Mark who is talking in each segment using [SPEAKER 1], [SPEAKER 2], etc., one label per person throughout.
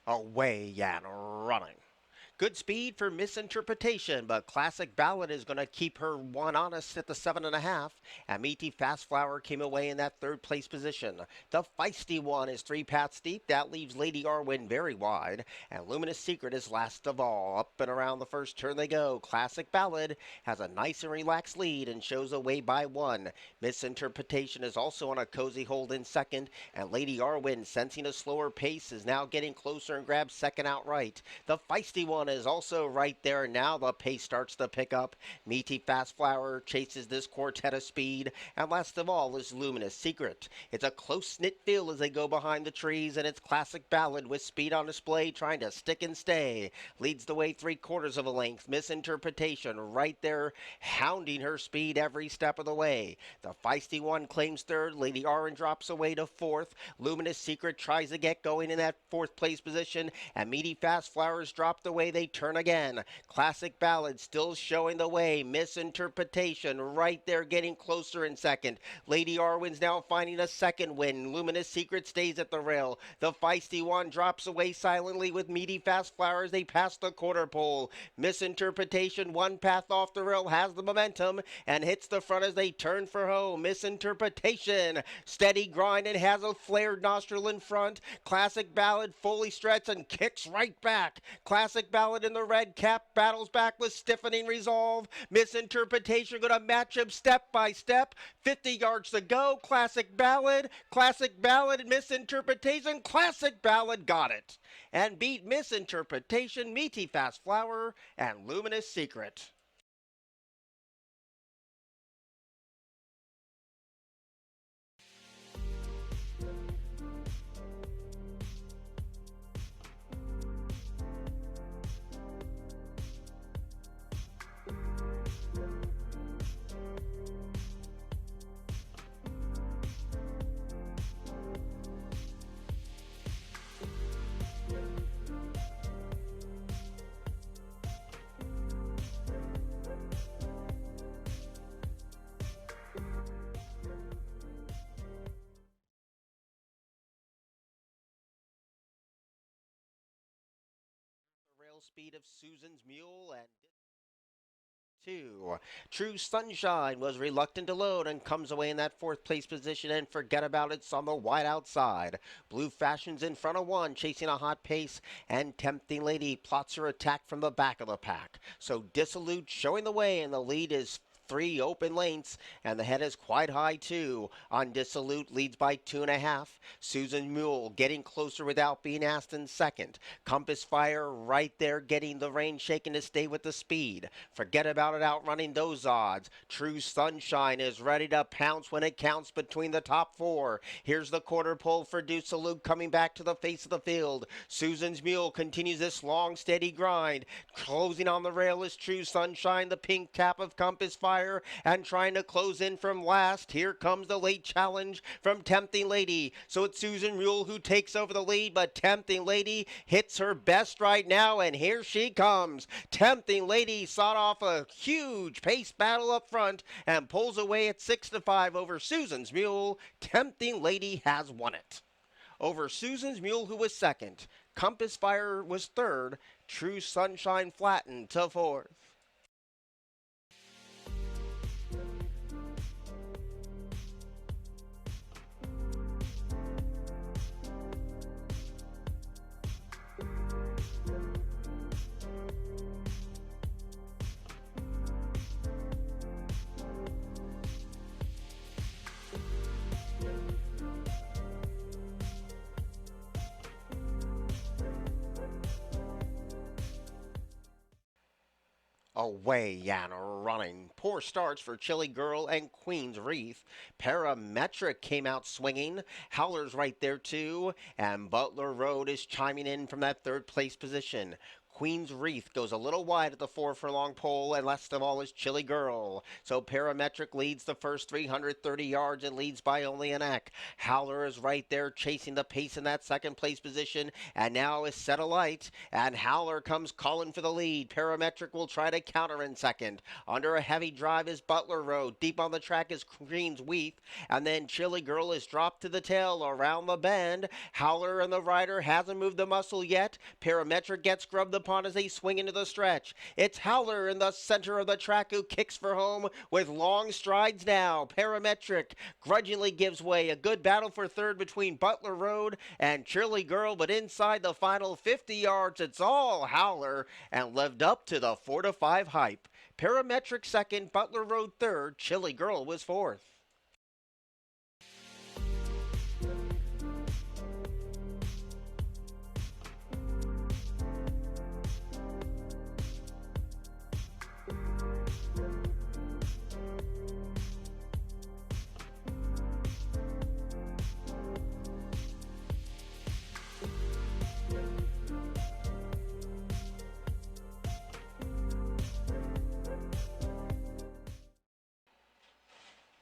[SPEAKER 1] Away and running. Good speed for Misinterpretation, but Classic Ballad is going to keep her one honest at the 7.5. Amity Fast Flower came away in that third place position. The Feisty One is 3 paths deep. That leaves Lady Arwen very wide. And Luminous Secret is last of all. Up and around the first turn they go. Classic Ballad has a nice and relaxed lead and shows away by 1. Misinterpretation is also on a cozy hold in second. And Lady Arwen, sensing a slower pace, is now getting closer and grabs second outright. The Feisty One is also right there. Now the pace starts to pick up. Meaty Fast Flower chases this quartet of speed. And last of all is Luminous Secret. It's a close-knit field as they go behind the trees, and it's Classic Ballad with speed on display trying to stick and stay. Leads the way 3/4 of a length. Misinterpretation right there, hounding her speed every step of the way. The Feisty One claims third. Lady Orange drops away to fourth. Luminous Secret tries to get going in that fourth place position, and Meaty Fast Flowers dropped away. They turn again. Classic Ballad still showing the way. Misinterpretation right there getting closer in second. Lady Arwen's now finding a second win. Luminous Secret stays at the rail. The Feisty One drops away silently with Meaty Fast Flowers. They pass the quarter pole. Misinterpretation, one path off the rail, has the momentum and hits the front as they turn for home. Misinterpretation, steady grind and has a flared nostril in front. Classic Ballad fully stretched and kicks right back. Classic Ballad in the red cap battles back with stiffening resolve. Misinterpretation going to match him step by step. 50 yards to go. Classic Ballad, Misinterpretation. Classic Ballad got it and beat Misinterpretation, Meaty Fast Flower, and Luminous Secret. The rail speed of Susan's Mule and 2. True Sunshine was reluctant to load and comes away in that fourth place position, and Forget About It's on the wide outside. Blue Fashion's in front of 1, chasing a hot pace, and Tempting Lady plots her attack from the back of the pack. So Dissolute showing the way, and the lead is 3 open lengths, and the head is quite high too. On Dissolute leads by 2.5. Susan Mule getting closer without being asked in second. Compass Fire right there getting the rein shaken to stay with the speed. Forget About It outrunning those odds. True Sunshine is ready to pounce when it counts between the top 4. Here's the quarter pole for Dissolute coming back to the face of the field. Susan's Mule continues this long steady grind. Closing on the rail is True Sunshine, the pink cap of Compass Fire, and trying to close in from last. Here comes the late challenge from Tempting Lady. So it's Susan Mule who takes over the lead, but Tempting Lady hits her best right now, and here she comes. Tempting Lady sought off a huge pace battle up front and pulls away at 6-5 over Susan's Mule. Tempting Lady has won it over Susan's Mule, who was second. Compass Fire was third. True Sunshine flattened to fourth. Away and running. Poor starts for Chilly Girl and Queen's Wreath. Parametric came out swinging. Howler's right there too. And Butler Road is chiming in from that third place position. Queen's Wreath goes a little wide at the 4 furlong pole, and last of all is Chilly Girl. So Parametric leads the first 330 yards and leads by only a neck. Howler is right there chasing the pace in that second place position, and now is set alight, and Howler comes calling for the lead. Parametric will try to counter in second. Under a heavy drive is Butler Road. Deep on the track is Queen's Wreath, and then Chilly Girl is dropped to the tail around the bend. Howler and the rider hasn't moved the muscle yet. Parametric gets grubbed upon as they swing into the stretch. It's Howler in the center of the track who kicks for home with long strides now. Parametric grudgingly gives way. A good battle for third between Butler Road and Chilly Girl, but inside the final 50 yards, it's all Howler and lived up to the 4-5 hype. Parametric second, Butler Road third, Chilly Girl was fourth.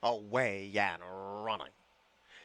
[SPEAKER 1] Away and running.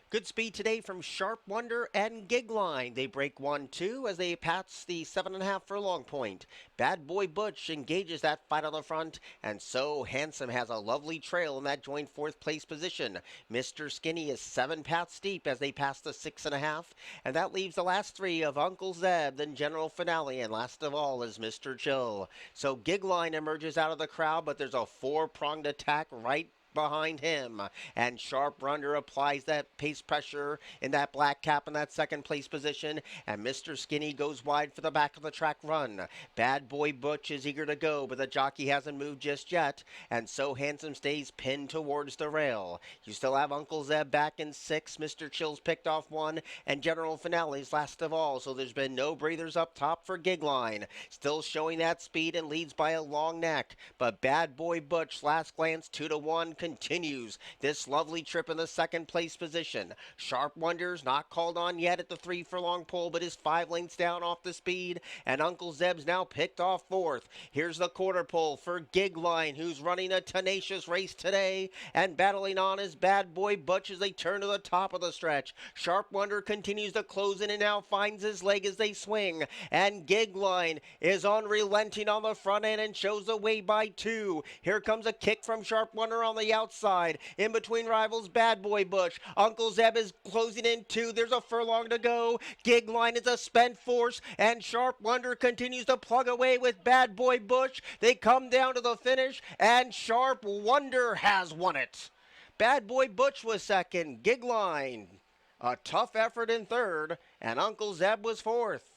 [SPEAKER 1] Good speed today from Sharp Wonder and Gigline. They break 1-2 as they pass the 7.5 furlong point. Bad Boy Butch engages that fight on the front, and So Handsome has a lovely trail in that joint fourth place position. Mr. Skinny is 7 paths deep as they pass the 6.5, and that leaves the last three of Uncle Zeb, then General Finale, and last of all is Mr. Chill. So Gigline emerges out of the crowd, but there's a 4-pronged attack right behind him, and Sharp Wonder applies that pace pressure in that black cap in that second place position, and Mr. Skinny goes wide for the back of the track run. Bad Boy Butch is eager to go, but the jockey hasn't moved just yet, and So Handsome stays pinned towards the rail. You still have Uncle Zeb back in 6, Mr. Chill's picked off 1, and General Finale's last of all, so there's been no breathers up top for Gigline. Still showing that speed and leads by a long neck, but Bad Boy Butch last glance 2-1 continues this lovely trip in the second place position. Sharp Wonder's not called on yet at the 3 furlong pole, but is 5 lengths down off the speed, and Uncle Zeb's now picked off 4th. Here's the quarter pole for Gigline, who's running a tenacious race today, and battling on is Bad Boy Butch as they turn to the top of the stretch. Sharp Wonder continues to close in and now finds his leg as they swing, and Gigline is unrelenting on the front end and shows the way by 2. Here comes a kick from Sharp Wonder on the outside. In between rivals, Bad Boy Butch. Uncle Zeb is closing in 2. There's a furlong to go. Gigline is a spent force, and Sharp Wonder continues to plug away with Bad Boy Butch. They come down to the finish, and Sharp Wonder has won it. Bad Boy Butch was second. Gigline, a tough effort in third, and Uncle Zeb was fourth.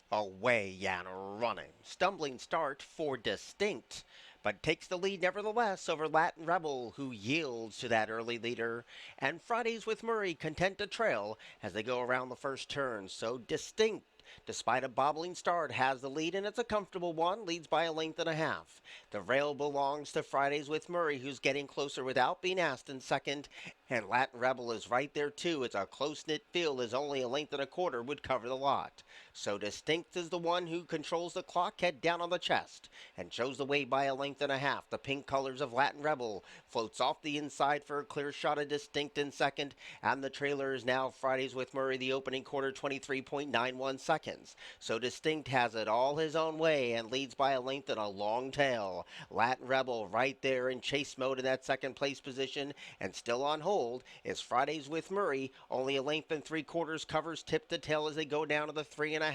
[SPEAKER 1] Away and running. Stumbling start for Distinct, but takes the lead nevertheless over Latin Rebel, who yields to that early leader. And Fridays with Murray content to trail as they go around the first turn. So Distinct, despite a bobbling start, has the lead, and it's a comfortable one, leads by a length and a half. The rail belongs to Fridays with Murray, who's getting closer without being asked in second, and Latin Rebel is right there too. It's a close-knit field as only a length and a quarter would cover the lot. So Distinct is the one who controls the clock, head down on the chest, and shows the way by a length and a half. The pink colors of Latin Rebel floats off the inside for a clear shot of Distinct in second, and the trailer is now Fridays with Murray, the opening quarter, 23.91 seconds. So Distinct has it all his own way and leads by a length and a long tail. Latin Rebel right there in chase mode in that second place position, and still on hold is Fridays with Murray. Only a length and 3/4 covers tip to tail as they go down to the 3.5.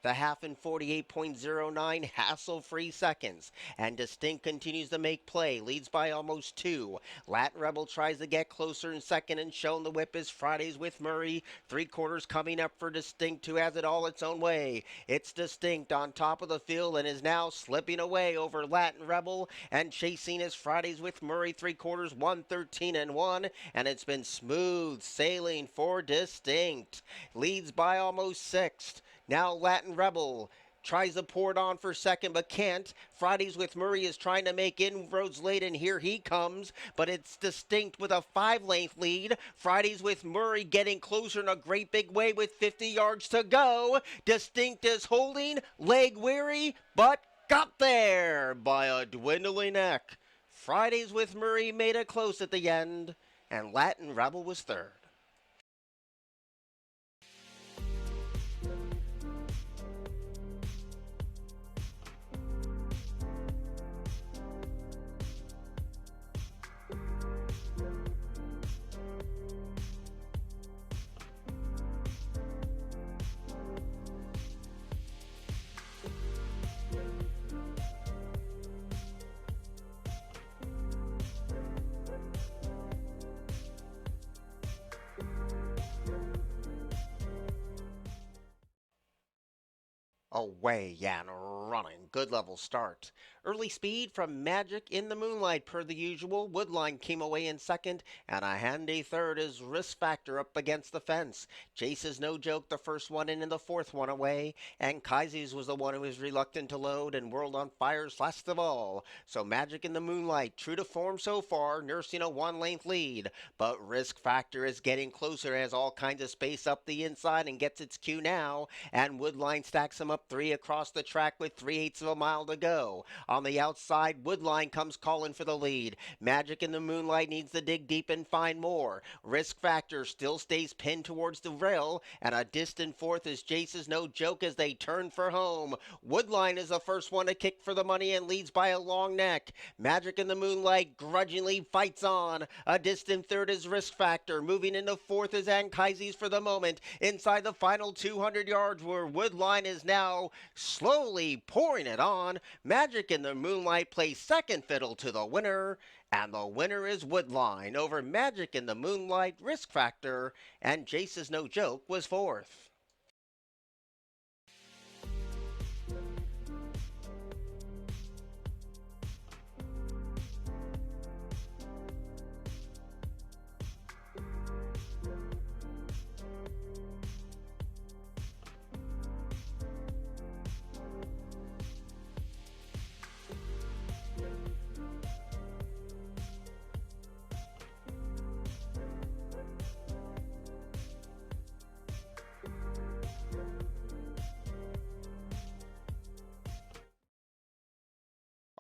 [SPEAKER 1] The half in 48.09 hassle-free seconds. And Distinct continues to make play, leads by almost 2. Latin Rebel tries to get closer in second, and shown the whip is Fridays with Murray. 3/4 coming up for Distinct, who has it all its own way. It's distinct on top of the field and is now slipping away over Latin Rebel and chasing his Fridays with Murray 3/4, 113-1, and it's been smooth sailing for Distinct. Leads by almost sixth. Now Latin Rebel tries to pour it on for second, but can't. Fridays with Murray is trying to make inroads late, and here he comes. But it's Distinct with a 5-length lead. Fridays with Murray getting closer in a great big way with 50 yards to go. Distinct is holding, leg weary, but got there by a dwindling neck. Fridays with Murray made it close at the end, and Latin Rebel was third. Away and running. Good level start. Early speed from Magic in the Moonlight per the usual. Woodline came away in second, and a handy third is Risk Factor up against the fence. Jace is no joke, the first one in and the fourth one away, and Kaises was the one who was reluctant to load, and World on Fire's last of all. So Magic in the Moonlight, true to form so far, nursing a 1-length lead, but Risk Factor is getting closer, has all kinds of space up the inside and gets its cue now, and Woodline stacks him up 3 across the track with 3/8 of a mile to go. On the outside, Woodline comes calling for the lead. Magic in the Moonlight needs to dig deep and find more. Risk Factor still stays pinned towards the rail, and a distant fourth is Jace's no joke as they turn for home. Woodline is the first one to kick for the money and leads by a long neck. Magic in the Moonlight grudgingly fights on. A distant third is Risk Factor. Moving into fourth is Anchises for the moment. Inside the final 200 yards where Woodline is now slowly pouring it on. Magic in the Moonlight plays second fiddle to the winner, and the winner is Woodline over Magic in the Moonlight, Risk Factor, and Jace's no joke was fourth.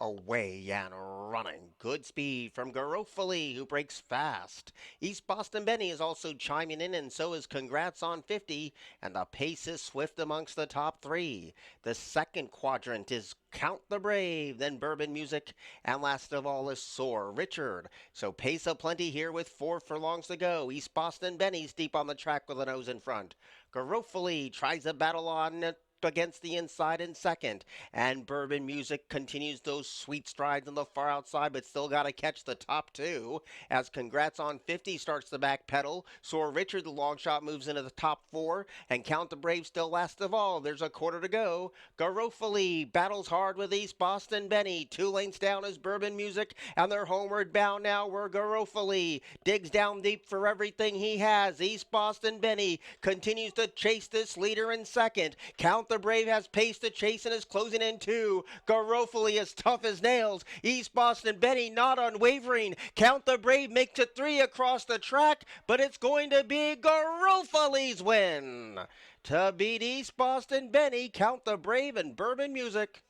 [SPEAKER 1] Away and running. Good speed from Garofali, who breaks fast. East Boston Benny is also chiming in, and so is Congrats on 50, and the pace is swift amongst the top 3. The second quadrant is Count the Brave, then Bourbon Music, and last of all is Soar Richard. So pace aplenty here with 4 furlongs to go. East Boston Benny's deep on the track with a nose in front. Garofali tries a battle on it against the inside in second, and Bourbon Music continues those sweet strides on the far outside, but still got to catch the top 2 as Congrats on 50 starts the back pedal. Soar Richard, the long shot, moves into the top 4, and Count the Brave still last of all. There's a quarter to go. Garofali battles hard with East Boston Benny. 2 lanes down is Bourbon Music, and they're homeward bound now where Garofali digs down deep for everything he has. East Boston Benny continues to chase this leader in second. Count the Brave has pace to chase and is closing in 2. Garofali is tough as nails. East Boston Benny not unwavering. Count the Brave makes it 3 across the track, but it's going to be Garofali's win. To beat East Boston Benny, Count the Brave and Bourbon Music.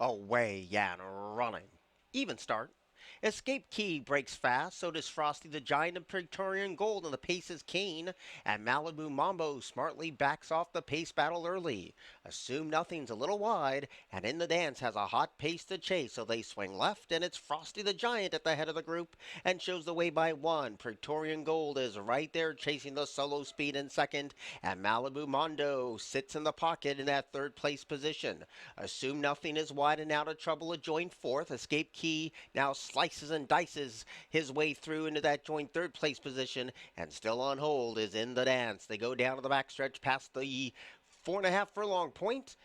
[SPEAKER 1] Away and running. Even start. Escape Key breaks fast, so does Frosty the Giant and Praetorian Gold, and the pace is keen. And Malibu Mambo smartly backs off the pace battle early. Assume Nothing's a little wide, and In the Dance has a hot pace to chase, so they swing left, and it's Frosty the Giant at the head of the group and shows the way by one. Praetorian Gold is right there chasing the solo speed in second, and Malibu Mondo sits in the pocket in that third place position. Assume Nothing is wide and out of trouble to join fourth. Escape Key now slices and dices his way through into that joint third place position, and still on hold is In the Dance. They go down to the backstretch past the 4.5 furlong point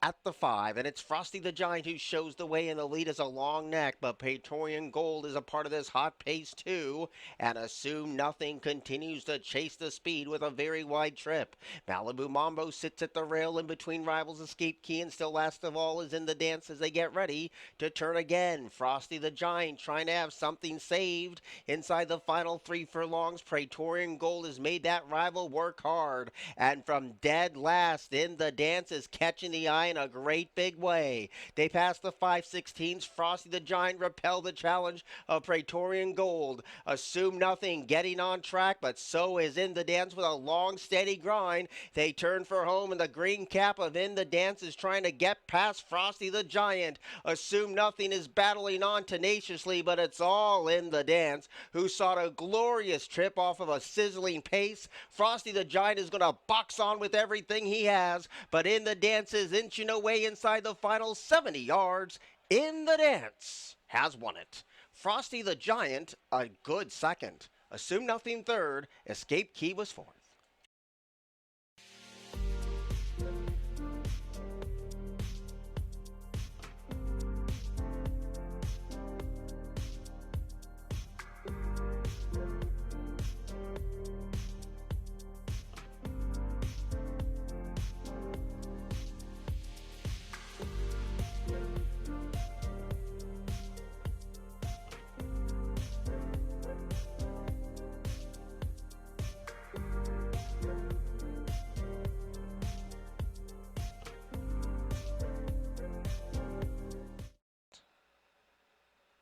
[SPEAKER 1] at the 5, and it's Frosty the Giant who shows the way, and the lead is a long neck, but Praetorian Gold is a part of this hot pace too, and Assume Nothing continues to chase the speed with a very wide trip. Malibu Mambo sits at the rail in between rivals. Escape Key, and still last of all is In the Dance as they get ready to turn again. Frosty the Giant trying to have something saved inside the final 3 furlongs. Praetorian Gold has made that rival work hard, and from dead last, In the Dance is catching the eye in a great big way. They pass the 5/16s. Frosty the Giant repelled the challenge of Praetorian Gold. Assume Nothing getting on track, but so is In the Dance with a long, steady grind. They turn for home, and the green cap of In the Dance is trying to get past Frosty the Giant. Assume Nothing is battling on tenaciously, but it's all In the Dance, who sought a glorious trip off of a sizzling pace. Frosty the Giant is going to box on with everything he has, but In the Dance is inching away inside the final 70 yards. In the Dance has won it. Frosty the Giant, a good second. Assume Nothing third. Escape Key was fourth.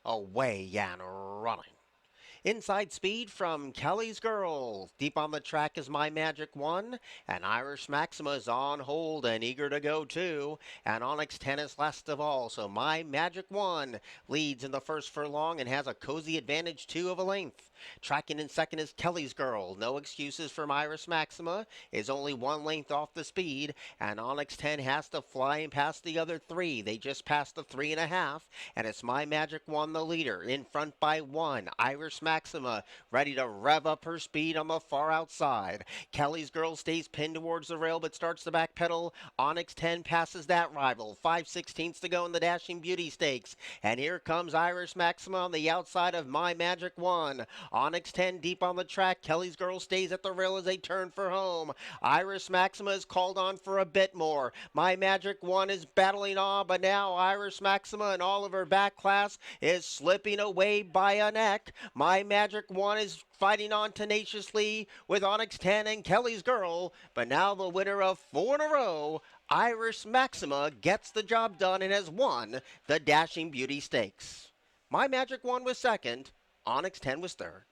[SPEAKER 1] Away and running. Inside speed from Kelly's Girl. Deep on the track is My Magic 1. And Irish Maxima is on hold and eager to go too. And Onyx 10 is last of all. So My Magic 1 leads in the first furlong and has a cozy advantage 2 of a length. Tracking in second is Kelly's Girl. No excuses from Iris Maxima. Is only 1 length off the speed. And Onyx 10 has to fly and pass the other 3. They just passed the 3.5. And it's My Magic 1 the leader. In front by 1. Iris Maxima ready to rev up her speed on the far outside. Kelly's Girl stays pinned towards the rail but starts to backpedal. Onyx 10 passes that rival. 5/16 to go in the Dashing Beauty Stakes. And here comes Irish Maxima on the outside of My Magic 1. Onyx 10 deep on the track. Kelly's Girl stays at the rail as they turn for home. Irish Maxima is called on for a bit more. My Magic 1 is battling on, but now Irish Maxima and all of her back class is slipping away by a neck. My Magic 1 is fighting on tenaciously with Onyx 10 and Kelly's Girl, but now the winner of 4 in a row, Irish Maxima, gets the job done and has won the Dashing Beauty Stakes. My Magic 1 was second, Onyx 10 was third.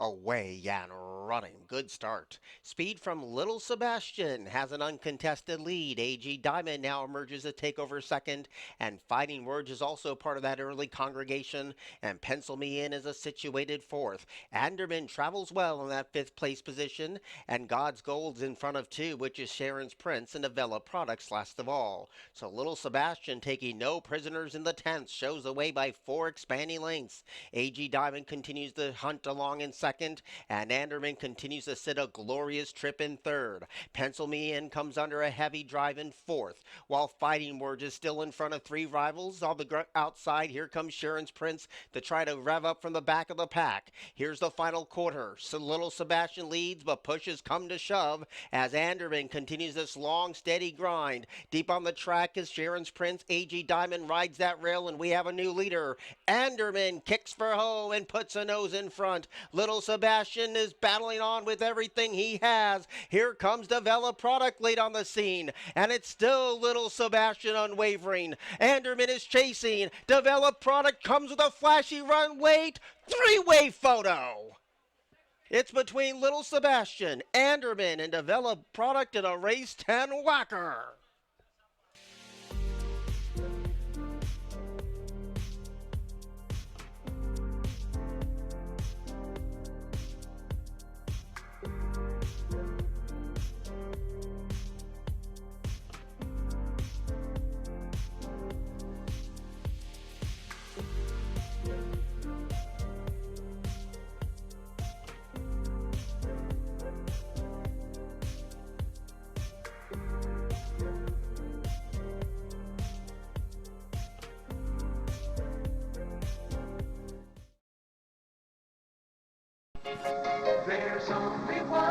[SPEAKER 1] Away and running. Good start. Speed from Little Sebastian has an uncontested lead. AG Diamond now emerges to take over second, and Fighting Words is also part of that early congregation, and Pencil Me In is a situated fourth. Anderman travels well in that fifth place position, and God's Gold's in front of two, which is Sharon's Prince and Develop Products last of all. So Little Sebastian, taking no prisoners in the 10th, shows the way by 4 expanding lengths. AG Diamond continues to hunt along in second, and Anderman continues to sit a glorious trip in third. Pencil Me In comes under a heavy drive in fourth, while Fighting Words is still in front of 3 rivals. On the outside, here comes Sharon's Prince to try to rev up from the back of the pack. Here's the final quarter. So Little Sebastian leads, but pushes come to shove as Anderman continues this long, steady grind. Deep on the track is Sharon's Prince. AG Diamond rides that rail, and we have a new leader. Anderman kicks for home and puts a nose in front. Little Sebastian is battling on with everything he has. Here comes Develop Product late on the scene, and it's still Little Sebastian unwavering. Anderman is chasing. Develop Product comes with a flashy run. Wait, three-way photo. It's between Little Sebastian, Anderman, and Develop Product in a race 10 whacker.
[SPEAKER 2] There's only one